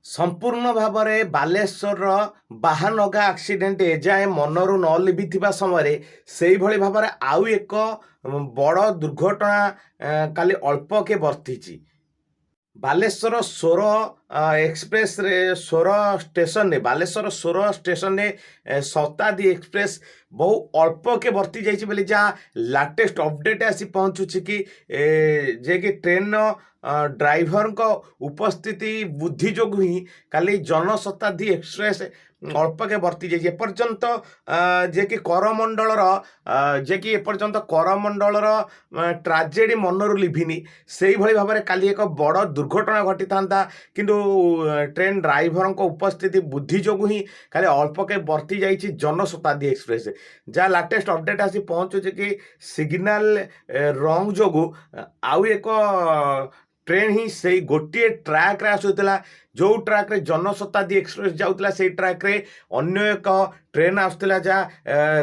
ସମ୍ପୂର୍ଣ୍ଣ ଭାବରେ ବାଲେଶ୍ୱରର ବାହାନଗା ଆକ୍ସିଡେଣ୍ଟ ଏଯାଏଁ ମନରୁ ନ ଲିଭିଥିବା ସମୟରେ ସେଇଭଳି ଭାବରେ ଆଉ ଏକ ବଡ଼ ଦୁର୍ଘଟଣା କାଲି ଅଳ୍ପକେ ବର୍ତ୍ତିଛି। ବାଲେଶ୍ୱର ସୋର ଏକ୍ସପ୍ରେସରେ ବାଲେଶ୍ୱର ସୋର ଷ୍ଟେସନରେ ଶତାବ୍ଦୀ ଏକ୍ସପ୍ରେସ ବହୁ ଅଳ୍ପକେ ବର୍ତ୍ତି ଯାଇଛି ବୋଲି ଯାହା ଲାଟେଷ୍ଟ ଅପଡେଟ୍ ଆସି ପହଞ୍ଚୁଛି କି ଯେ କି ଟ୍ରେନର ଡ୍ରାଇଭରଙ୍କ ଉପସ୍ଥିତି ବୁଦ୍ଧି ଯୋଗୁଁ ହିଁ କାଲି ଜନଶତାବ୍ଦୀ ଏକ୍ସପ୍ରେସ ଅଳ୍ପକେ ବର୍ତ୍ତି ଯାଇଛି। ଏପର୍ଯ୍ୟନ୍ତ ଏପର୍ଯ୍ୟନ୍ତ କରମଣ୍ଡଳର ଟ୍ରାଜେଡି ମନରୁ ଲିଭିନି। ସେଇଭଳି ଭାବରେ କାଲି ଏକ ବଡ଼ ଦୁର୍ଘଟଣା ଘଟିଥାନ୍ତା, କିନ୍ତୁ ଟ୍ରେନ୍ ଡ୍ରାଇଭରଙ୍କ ଉପସ୍ଥିତି ବୁଦ୍ଧି ଯୋଗୁଁ ହିଁ କାଲି ଅଳ୍ପକେ ବର୍ତ୍ତି ଯାଇଛି ଜନଶତାବ୍ଦୀ ଏକ୍ସପ୍ରେସ। ଯାହା ଲାଟେଷ୍ଟ ଅପଡେଟ୍ ଆସି ପହଞ୍ଚୁଛି କି ସିଗ୍ନାଲ ରଙ୍ଗ ଯୋଗୁଁ ଆଉ ଏକ ଟ୍ରେନ୍ ହିଁ ସେଇ ଗୋଟିଏ ଟ୍ରାକ୍ରେ ଆସୁଥିଲା। ଯେଉଁ ଟ୍ରାକ୍ରେ ଜନଶତାବ୍ଦୀ ଏକ୍ସପ୍ରେସ ଯାଉଥିଲା ସେଇ ଟ୍ରାକ୍ରେ ଅନ୍ୟ ଏକ ଟ୍ରେନ୍ ଆସୁଥିଲା, ଯାହା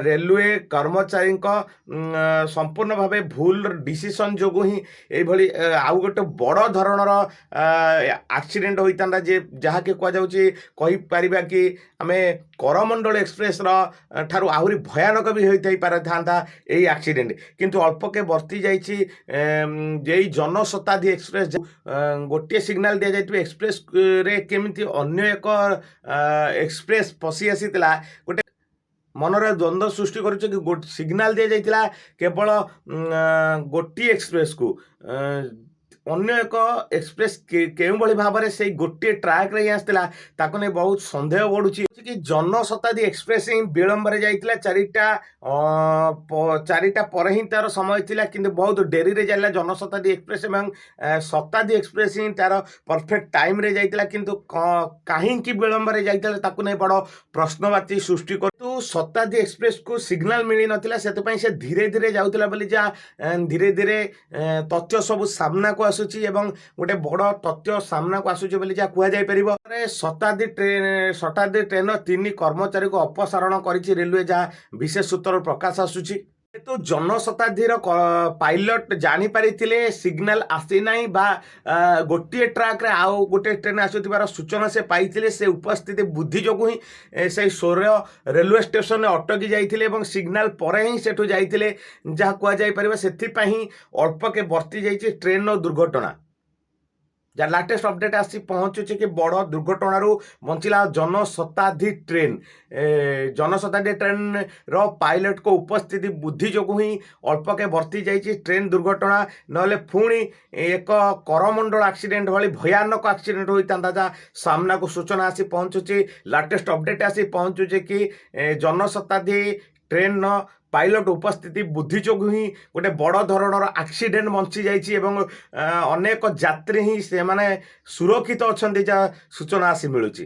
ରେଲୱେ କର୍ମଚାରୀଙ୍କ ସମ୍ପୂର୍ଣ୍ଣ ଭାବେ ଭୁଲ ଡିସିସନ୍ ଯୋଗୁଁ ହିଁ ଏଇଭଳି ଆଉ ଗୋଟେ ବଡ଼ ଧରଣର ଆକ୍ସିଡେଣ୍ଟ ହୋଇଥାନ୍ତା, ଯାହାକି କୁହାଯାଉଛି କହିପାରିବା କି ଆମେ କରମଣ୍ଡଳ ଏକ୍ସପ୍ରେସର ଠାରୁ ଆହୁରି ଭୟାନକ ବି ହୋଇଥାଇ ପାରିଥାନ୍ତା ଏଇ ଆକ୍ସିଡେଣ୍ଟ। କିନ୍ତୁ ଅଳ୍ପକେ ବର୍ତ୍ତି ଯାଇଛି ଏଇ ଜନଶତାବ୍ଦୀ ଏକ୍ସପ୍ରେସ। ଗୋଟିଏ ସିଗ୍ନାଲ ଦିଆଯାଇଥିବା ଏକ୍ସପ୍ରେସରେ କେମିତି ଅନ୍ୟ ଏକ ଏକ୍ସପ୍ରେସ ପଶି ଆସିଥିଲା, ଗୋଟେ ମନରେ ଦ୍ୱନ୍ଦ୍ୱ ସୃଷ୍ଟି କରୁଛି କି ସିଗ୍ନାଲ ଦିଆଯାଇଥିଲା କେବଳ ଗୋଟିଏ ଏକ୍ସପ୍ରେସକୁ, ଅନ୍ୟ ଏକ ଏକ୍ସପ୍ରେସ କେଉଁଭଳି ଭାବରେ ସେଇ ଗୋଟିଏ ଟ୍ରାକ୍ରେ ହିଁ ଆସିଥିଲା ତାକୁ ନେଇ ବହୁତ ସନ୍ଦେହ ବଢ଼ୁଛି କି ଜନଶତାବ୍ଦୀ ଏକ୍ସପ୍ରେସ ହିଁ ବିଳମ୍ବରେ ଯାଇଥିଲା। ଚାରିଟା ପରେ ହିଁ ତାର ସମୟ ଥିଲା, କିନ୍ତୁ ବହୁତ ଡେରିରେ ଯାଇଥିଲା ଜନଶତାବ୍ଦୀ ଏକ୍ସପ୍ରେସ ଏବଂ ଶତାବ୍ଦୀ ଏକ୍ସପ୍ରେସ ହିଁ ତାର ପରଫେକ୍ଟ ଟାଇମ୍ରେ ଯାଇଥିଲା। କିନ୍ତୁ କାହିଁକି ବିଳମ୍ବରେ ଯାଇଥିଲା ତାକୁ ନେଇ ବଡ଼ ପ୍ରଶ୍ନବାଚୀ ସୃଷ୍ଟି କରୁଛୁ। ଶତାବ୍ଦୀ ଏକ୍ସପ୍ରେସକୁ ସିଗ୍ନାଲ ମିଳିନଥିଲା, ସେଥିପାଇଁ ସେ ଧୀରେ ଧୀରେ ଯାଉଥିଲା ବୋଲି ଯାହା ଧୀରେ ଧୀରେ ତଥ୍ୟ ସବୁ ସାମ୍ନାକୁ ଆସୁଛି ଏବଂ ଗୋଟେ ବଡ଼ ତଥ୍ୟ ସାମ୍ନାକୁ ଆସୁଛି ବୋଲି ଯାହା କୁହାଯାଇପାରିବ। ଶତାବ୍ଦୀ ଟ୍ରେନର 3 କର୍ମଚାରୀଙ୍କୁ ଅପସାରଣ କରିଛି ରେଲୱେ, ଯାହା ବିଶେଷ ସୂତ୍ରରୁ ପ୍ରକାଶ ଆସୁଛି। କିନ୍ତୁ ଜନଶତାବ୍ଦୀର ପାଇଲଟ ଜାଣିପାରିଥିଲେ ସିଗ୍ନାଲ ଆସିନାହିଁ ବା ଗୋଟିଏ ଟ୍ରାକ୍ରେ ଆଉ ଗୋଟିଏ ଟ୍ରେନ୍ ଆସୁଥିବାର ସୂଚନା ସେ ପାଇଥିଲେ। ସେ ଉପସ୍ଥିତି ବୁଦ୍ଧି ଯୋଗୁଁ ହିଁ ସେଇ ସୋର ରେଲୱେ ଷ୍ଟେସନରେ ଅଟକି ଯାଇଥିଲେ ଏବଂ ସିଗ୍ନାଲ ପରେ ହିଁ ସେଠୁ ଯାଇଥିଲେ, ଯାହା କୁହାଯାଇପାରିବ। ସେଥିପାଇଁ ହିଁ ଅଳ୍ପକେ ବର୍ତ୍ତି ଯାଇଛି ଟ୍ରେନର ଦୁର୍ଘଟଣା। ଯାହା ଲାଟେଷ୍ଟ ଅପଡେଟ୍ ଆସି ପହଞ୍ଚୁଛି କି ବଡ଼ ଦୁର୍ଘଟଣାରୁ ବଞ୍ଚିଲା ଜନଶତାବ୍ଦୀ ଟ୍ରେନ୍। ଜନଶତାବ୍ଦୀ ଟ୍ରେନ୍ର ପାଇଲଟଙ୍କ ଉପସ୍ଥିତି ବୁଦ୍ଧି ଯୋଗୁଁ ହିଁ ଅଳ୍ପକେ ବର୍ତ୍ତି ଯାଇଛି ଟ୍ରେନ୍ ଦୁର୍ଘଟଣା, ନହେଲେ ପୁଣି ଏକ କରମଣ୍ଡଳ ଆକ୍ସିଡେଣ୍ଟ ଭଳି ଭୟାନକ ଆକ୍ସିଡେଣ୍ଟ ହୋଇଥାନ୍ତା, ଯାହା ସାମ୍ନାକୁ ସୂଚନା ଆସି ପହଞ୍ଚୁଛି। ଲାଟେଷ୍ଟ ଅପଡେଟ୍ ଆସି ପହଞ୍ଚୁଛି କି ଜନଶତାବ୍ଦୀ ଟ୍ରେନ୍ର ପାଇଲଟ ଉପସ୍ଥିତି ବୁଦ୍ଧି ଯୋଗୁଁ ହିଁ ଗୋଟେ ବଡ଼ ଧରଣର ଆକ୍ସିଡେଣ୍ଟ ବଞ୍ଚି ଯାଇଛି ଏବଂ ଅନେକ ଯାତ୍ରୀ ହିଁ ସେମାନେ ସୁରକ୍ଷିତ ଅଛନ୍ତି, ଯାହା ସୂଚନା ଆସି ମିଳୁଛି।